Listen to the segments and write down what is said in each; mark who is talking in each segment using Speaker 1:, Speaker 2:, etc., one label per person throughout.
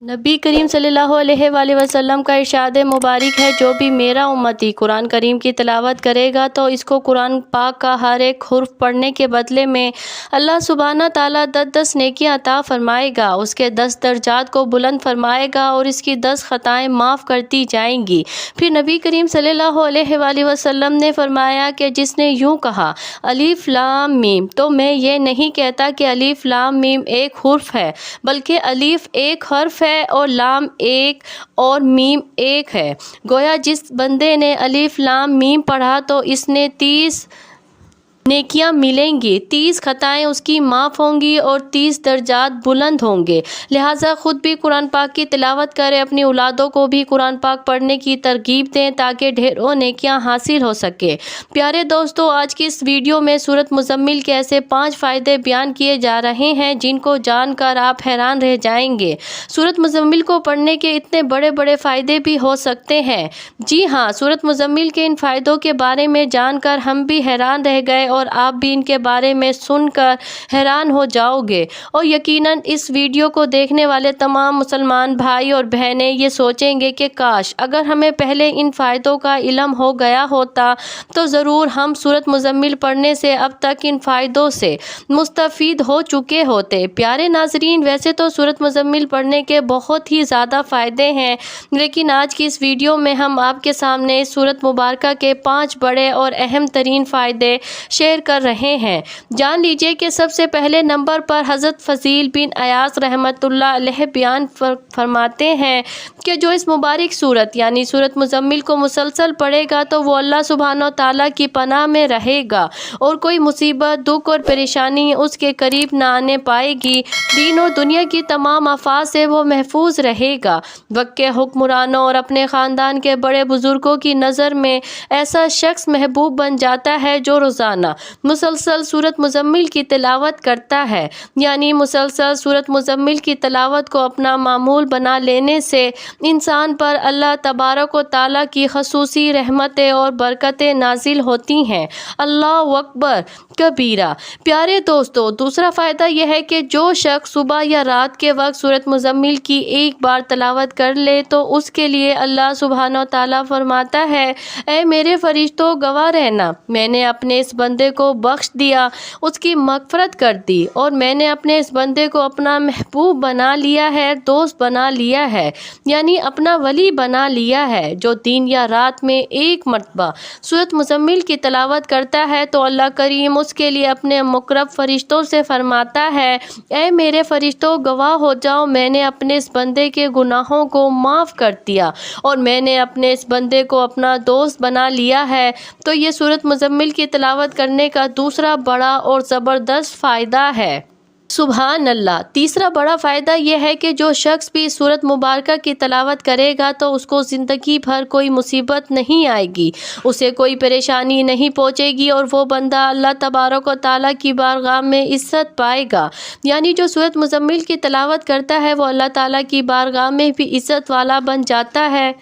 Speaker 1: नबी करीम सल्लल्लाहु अलैहि वसल्लम का इरशाद मुबारक है, जो भी मेरा उम्मती कुरान करीम की तिलावत करेगा तो इसको कुरान पाक का हर एक हुर्फ पढ़ने के बदले में अल्लाह सुब्हाना ताला 10 नेकियां अता फरमाएगा, उसके 10 दर्जात को बुलंद फरमाएगा और इसकी 10 खताएं माफ़ करती जाएंगी। फिर नबी करीम सल्लल्लाहु अलैहि वसल्लम ने फरमाया कि जिसने यूँ कहा अलिफ लाम मीम, तो मैं ये नहीं कहता कि अलिफ लाम मीम एक हुर्फ है, बल्कि अलिफ एक हर्फ है और लाम एक और मीम एक है। गोया जिस बंदे ने अलिफ लाम मीम पढ़ा तो इसने 30 नेकियां मिलेंगी, 30 खताएं उसकी माफ़ होंगी और 30 दर्जात बुलंद होंगे। लिहाजा ख़ुद भी कुरान पाक की तिलावत करें, अपनी औलादों को भी कुरान पाक पढ़ने की तरगीब दें ताकि ढेरों नेकियां हासिल हो सके। प्यारे दोस्तों, आज की इस वीडियो में सूरत मुज़म्मिल के ऐसे 5 फ़ायदे बयान किए जा रहे हैं जिनको जानकर आप हैरान रह जाएंगे। सूरत मुज़म्मिल को पढ़ने के इतने बड़े बड़े फ़ायदे भी हो सकते हैं। जी हाँ, सूरत मुज़म्मिल के इन फ़ायदों के बारे में जानकर हम भी हैरान रह गए और आप भी इनके बारे में सुनकर हैरान हो जाओगे। और यकीनन इस वीडियो को देखने वाले तमाम मुसलमान भाई और बहनें ये सोचेंगे कि काश अगर हमें पहले इन फ़ायदों का इल्म हो गया होता तो ज़रूर हम सूरत मुज़म्मिल पढ़ने से अब तक इन फ़ायदों से मुस्तफ़ीद हो चुके होते। प्यारे नाज़रीन, वैसे तो सूरत मुज़म्मिल पढ़ने के बहुत ही ज़्यादा फ़ायदे हैं, लेकिन आज की इस वीडियो में हम आपके सामने इस सूरत मुबारका के 5 बड़े और अहम तरीन फ़ायदे शेयर कर रहे हैं। जान लीजिए कि सबसे पहले नंबर पर हज़रत फ़ज़ील बिन अयास रहमतुल्लाह अलैह बयान फरमाते हैं कि जो इस मुबारक सूरत यानी सूरत मुज़म्मिल को मुसलसल पढ़ेगा तो वो अल्लाह सुब्हानो ताला की पनाह में रहेगा और कोई मुसीबत, दुख और परेशानी उसके करीब ना आने पाएगी। दीन और दुनिया की तमाम आफात से वो महफूज रहेगा। वक्त के हुक्मरानों और अपने ख़ानदान के बड़े बुज़ुर्गों की नज़र में ऐसा शख्स महबूब बन जाता है जो रोज़ाना मुसलसल सूरत मुज़म्मिल की तिलावत करता है। यानी मुसलसल सूरत मुज़म्मिल की तिलावत को अपना मामूल बना लेने से इंसान पर अल्लाह तबारक व तआला की ख़ुसूसी रहमतें और बरकतें नाजिल होती हैं। अल्लाहु अकबर कबीरा। प्यारे दोस्तों, दूसरा फ़ायदा यह है कि जो शख्स सुबह या रात के वक्त सूरत मुज़म्मिल की एक बार तिलावत कर ले तो उसके लिए अल्लाह सुब्हानो ताला फरमाता है, ऐ मेरे फरिश्तों गवाह रहना, मैंने अपने इस बंदे को बख्श दिया, उसकी मग़फ़िरत कर दी और मैंने अपने इस बंदे को अपना महबूब बना लिया है, दोस्त बना लिया है, यानी अपना वली बना लिया है। जो दिन या रात में एक मरतबा सूरत मुज़म्मिल की तिलावत करता है तो अल्लाह करीम उसके लिए अपने मुक़र्रब फरिश्तों से फरमाता है, ऐ मेरे फरिश्तों गवाह हो जाओ, मैंने अपने इस बंदे के गुनाहों को माफ़ कर दिया और मैंने अपने इस बंदे को अपना दोस्त बना लिया है। तो ये सूरत मुज़म्मिल की तिलावत करने का दूसरा बड़ा और ज़बरदस्त फ़ायदा है। सुभान अल्लाह। तीसरा बड़ा फ़ायदा यह है कि जो शख्स भी सूरत मुबारका की तिलावत करेगा तो उसको ज़िंदगी भर कोई मुसीबत नहीं आएगी, उसे कोई परेशानी नहीं पहुँचेगी और वो बंदा अल्लाह तबारक व तआला की बारगाह में इज़्ज़त पाएगा। यानी जो सूरत मुज़म्मिल की तिलावत करता है वो अल्लाह ताला की बारगाह में भी इज़्ज़त वाला बन जाता है,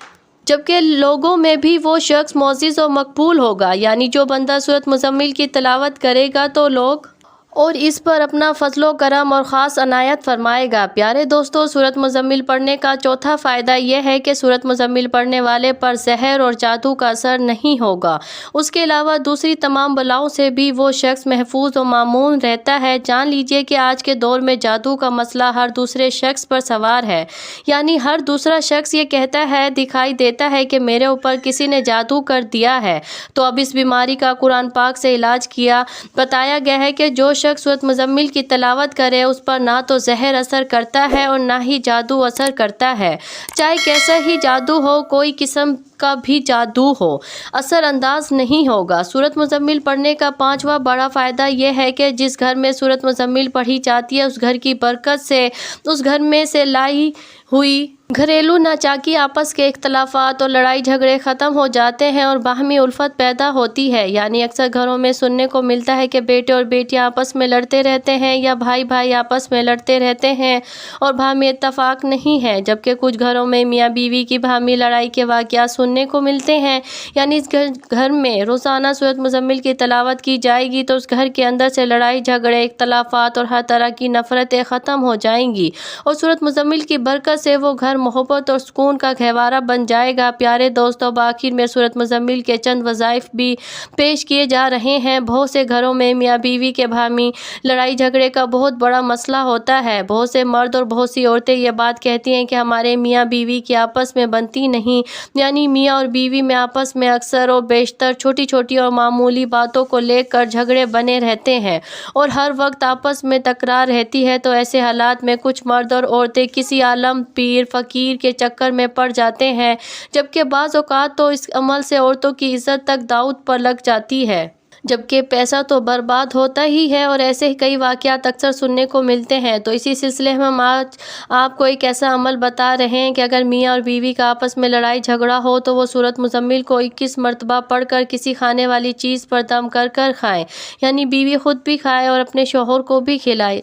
Speaker 1: जबकि लोगों में भी वो शख्स मोअज़्ज़ज़ और मकबूल होगा। यानी जो बंदा सूरत मुज़म्मिल की तिलावत करेगा तो लोग और इस पर अपना फजलो करम और ख़ास अनायत फरमाएगा। प्यारे दोस्तों, सूरत मुज़म्मिल पढ़ने का चौथा फ़ायदा यह है कि सूरत मुज़म्मिल पढ़ने वाले पर जहर और जादू का असर नहीं होगा। उसके अलावा दूसरी तमाम बलाओं से भी वो शख्स महफूज और मामून रहता है। जान लीजिए कि आज के दौर में जादू का मसला हर दूसरे शख्स पर सवार है। यानी हर दूसरा शख्स ये कहता है, दिखाई देता है कि मेरे ऊपर किसी ने जादू कर दिया है। तो अब इस बीमारी का कुरान पाक से इलाज किया बताया गया है कि जो शख्स सूरत मुज़म्मिल की तिलावत करे उस पर ना तो जहर असर करता है और ना ही जादू असर करता है। चाहे कैसा ही जादू हो, कोई किस्म का भी जादू हो, असर अंदाज नहीं होगा। सूरत मुज़म्मिल पढ़ने का 5वां बड़ा फ़ायदा यह है कि जिस घर में सूरत मुज़म्मिल पढ़ी जाती है उस घर की बरकत से उस घर में से लाई हुई گھریلو ناچاکی آپس کے اختلافات اور لڑائی جھگڑے ختم ہو جاتے ہیں اور باہمی الفت پیدا ہوتی ہے۔ یعنی اکثر گھروں میں سننے کو ملتا ہے کہ بیٹے اور بیٹیاں آپس میں لڑتے رہتے ہیں یا بھائی بھائی آپس میں لڑتے رہتے ہیں اور باہمی اتفاق نہیں ہے، جبکہ کچھ گھروں میں میاں بیوی کی باہمی لڑائی کے واقعات سننے کو ملتے ہیں۔ یعنی اس گھر میں روزانہ سورۃ مزمل کی تلاوت کی جائے گی تو اس گھر کے اندر سے لڑائی جھگڑے، اختلافات اور ہر طرح کی نفرتیں ختم ہو جائیں گی اور سورۃ مزمل کی برکت سے وہ گھر محبت اور سکون کا گہوارہ بن جائے گا۔ پیارے دوستو، بآخر میں سورۃ مزمل کے چند وظائف بھی پیش کیے جا رہے ہیں۔ بہت سے گھروں میں میاں بیوی کے باہمی لڑائی جھگڑے کا بہت بڑا مسئلہ ہوتا ہے۔ بہت سے مرد اور بہت سی عورتیں یہ بات کہتی ہیں کہ ہمارے میاں بیوی کی آپس میں بنتی نہیں، یعنی میاں اور بیوی میں آپس میں اکثر و بیشتر چھوٹی چھوٹی اور معمولی باتوں کو لے کر جھگڑے بنے رہتے ہیں اور ہر وقت آپس میں تکرار رہتی ہے۔ تو ایسے حالات میں کچھ مرد اور عورتیں کسی عالم، پیر، فقیر کے چکر میں پڑ جاتے ہیں، جبکہ بعض اوقات تو اس عمل سے عورتوں کی عزت تک داؤ پر لگ جاتی ہے، جبکہ پیسہ تو برباد ہوتا ہی ہے، اور ایسے کئی واقعات اکثر سننے کو ملتے ہیں۔ تو اسی سلسلے میں ہم آج آپ کو ایک ایسا عمل بتا رہے ہیں کہ اگر میاں اور بیوی کا آپس میں لڑائی جھگڑا ہو تو وہ سورۃ مزمل کو 21 مرتبہ پڑھ کر کسی کھانے والی چیز پر دم کر کر کھائیں، یعنی بیوی خود بھی کھائے اور اپنے شوہر کو بھی کھلائے۔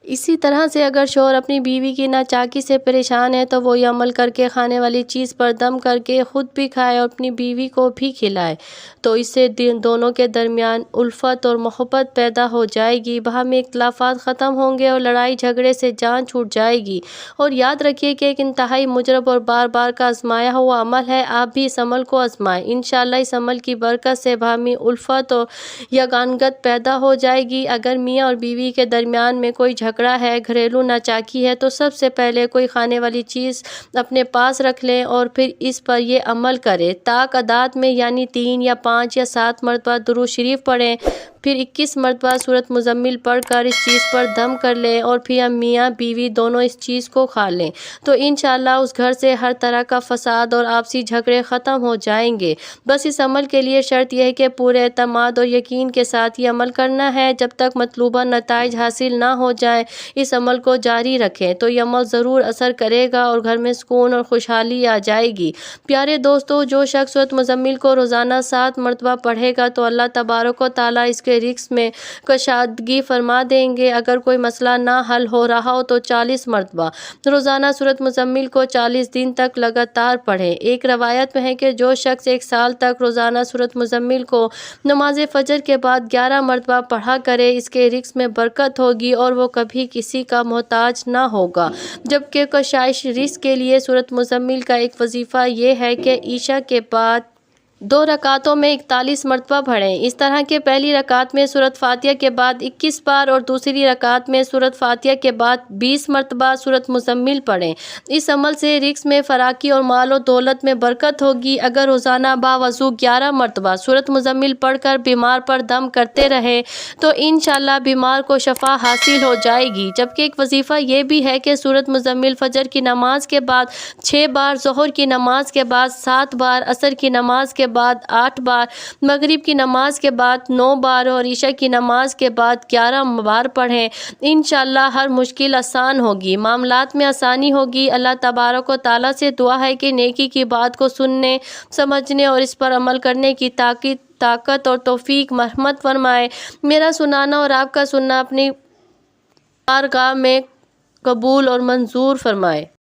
Speaker 1: اسی طرح سے اگر شوہر اپنی بیوی کی ناچاکی سے پریشان ہے تو وہ یہ عمل کر کے کھانے والی چیز پر دم کر کے خود بھی کھائے اور اپنی بیوی کو بھی کھلائے، تو اس سے دونوں کے درمیان الفت اور محبت پیدا ہو جائے گی، باہمی اختلافات ختم ہوں گے اور لڑائی جھگڑے سے جان چھوٹ جائے گی۔ اور یاد رکھیے کہ ایک انتہائی مجرب اور بار بار کا آزمایا ہوا عمل ہے، آپ بھی اس عمل کو آزمائیں۔ انشاءاللہ اس عمل کی برکت سے باہمی الفت اور یگانگت پیدا ہو جائے گی۔ اگر میاں اور بیوی کے درمیان میں کوئی جھگڑا ہے، گھریلو ناچاکی ہے، تو سب سے پہلے کوئی کھانے والی چیز اپنے پاس رکھ لیں اور پھر اس پر یہ عمل کریں۔ طاق اعداد میں یعنی 3 یا 5 یا 7 مرتبہ درود شریف پڑھیں، پھر 21 مرتبہ سورۃ مزمل پڑھ کر اس چیز پر دم کر لیں اور پھر میاں بیوی دونوں اس چیز کو کھا لیں، تو انشاءاللہ اس گھر سے ہر طرح کا فساد اور آپسی جھگڑے ختم ہو جائیں گے۔ بس اس عمل کے لیے شرط یہ ہے کہ پورے اعتماد اور یقین کے ساتھ یہ عمل کرنا ہے۔ جب تک مطلوبہ نتائج حاصل نہ ہو جائیں اس عمل کو جاری رکھیں، تو یہ عمل ضرور اثر کرے گا اور گھر میں سکون اور خوشحالی آ جائے گی۔ پیارے دوستو، جو شخص سورۃ مزمل کو روزانہ 7 مرتبہ پڑھے گا تو اللہ تبارک و تعالیٰ اس کے رزق میں کشادگی فرما دیں گے۔ اگر کوئی مسئلہ نہ حل ہو رہا ہو تو 40 مرتبہ روزانہ سورۃ مزمل کو 40 دن تک لگاتار پڑھیں۔ ایک روایت میں ہے کہ جو شخص 1 سال تک روزانہ سورۃ مزمل کو نماز فجر کے بعد 11 مرتبہ پڑھا کرے، اس کے رزق میں برکت ہوگی اور وہ کبھی کسی کا محتاج نہ ہوگا۔ جبکہ کشائش رزق کے لیے سورۃ مزمل کا ایک وظیفہ یہ ہے کہ عشاء کے بعد 2 رکعتوں میں 41 مرتبہ پڑھیں۔ اس طرح کہ پہلی رکعت میں سورۃ فاتحہ کے بعد 21 بار اور دوسری رکعت میں سورۃ فاتحہ کے بعد 20 مرتبہ سورۃ مزمل پڑھیں۔ اس عمل سے رزق میں فراخی اور مال و دولت میں برکت ہوگی۔ اگر روزانہ باوضو 11 مرتبہ سورۃ مزمل پڑھ کر بیمار پر دم کرتے رہے تو انشاءاللہ بیمار کو شفا حاصل ہو جائے گی۔ جبکہ ایک وظیفہ یہ بھی ہے کہ سورۃ مزمل فجر کی نماز کے بعد 6 بار، ظہر کی نماز کے بعد 7 بار، عصر کی نماز کے بعد 8 بار، مغرب کی نماز کے بعد 9 بار اور عشاء کی نماز کے بعد 11 بار پڑھیں۔ انشاءاللہ ہر مشکل آسان ہوگی، معاملات میں آسانی ہوگی۔ اللہ تبارک و تعالیٰ سے دعا ہے کہ نیکی کی بات کو سننے، سمجھنے اور اس پر عمل کرنے کی طاقت اور توفیق مرحمت فرمائے۔ میرا سنانا اور آپ کا سننا اپنی بارگاہ میں قبول اور منظور فرمائے۔